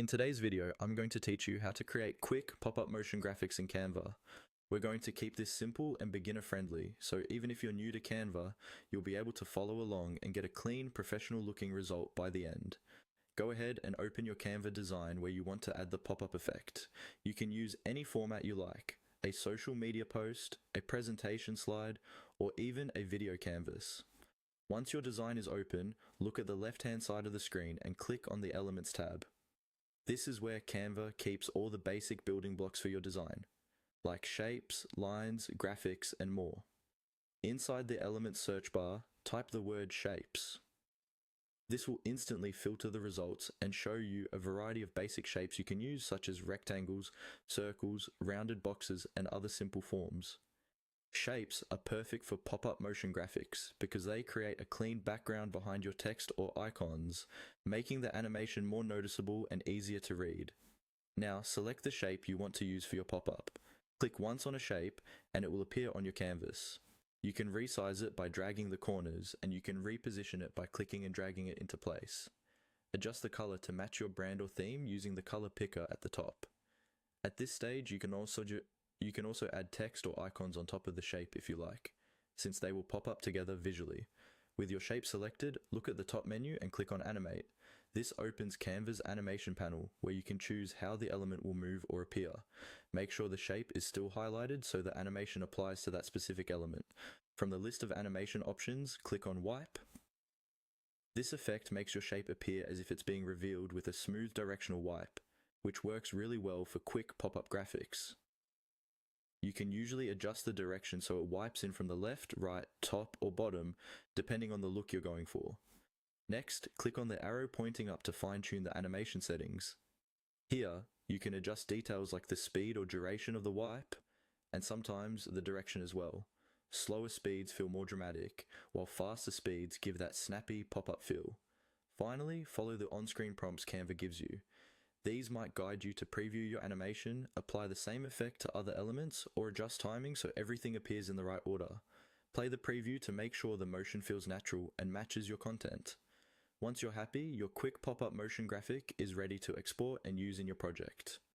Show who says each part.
Speaker 1: In today's video, I'm going to teach you how to create quick pop-up motion graphics in Canva. We're going to keep this simple and beginner-friendly, so even if you're new to Canva, you'll be able to follow along and get a clean, professional-looking result by the end. Go ahead and open your Canva design where you want to add the pop-up effect. You can use any format you like, a social media post, a presentation slide, or even a video canvas. Once your design is open, look at the left-hand side of the screen and click on the Elements tab. This is where Canva keeps all the basic building blocks for your design, like shapes, lines, graphics, and more. Inside the Elements search bar, type the word shapes. This will instantly filter the results and show you a variety of basic shapes you can use, such as rectangles, circles, rounded boxes, and other simple forms. Shapes are perfect for pop-up motion graphics because they create a clean background behind your text or icons, making the animation more noticeable and easier to read. Now select the shape you want to use for your pop-up. Click once on a shape and it will appear on your canvas. You can resize it by dragging the corners, and you can reposition it by clicking and dragging it into place. Adjust the color to match your brand or theme using the color picker at the top. At this stage, you can also add text or icons on top of the shape if you like, since they will pop up together visually. With your shape selected, look at the top menu and click on Animate. This opens Canva's animation panel, where you can choose how the element will move or appear. Make sure the shape is still highlighted so the animation applies to that specific element. From the list of animation options, click on Wipe. This effect makes your shape appear as if it's being revealed with a smooth directional wipe, which works really well for quick pop-up graphics. You can usually adjust the direction so it wipes in from the left, right, top, or bottom, depending on the look you're going for. Next, click on the arrow pointing up to fine-tune the animation settings. Here, you can adjust details like the speed or duration of the wipe, and sometimes the direction as well. Slower speeds feel more dramatic, while faster speeds give that snappy pop-up feel. Finally, follow the on-screen prompts Canva gives you. These might guide you to preview your animation, apply the same effect to other elements, or adjust timing so everything appears in the right order. Play the preview to make sure the motion feels natural and matches your content. Once you're happy, your quick pop-up motion graphic is ready to export and use in your project.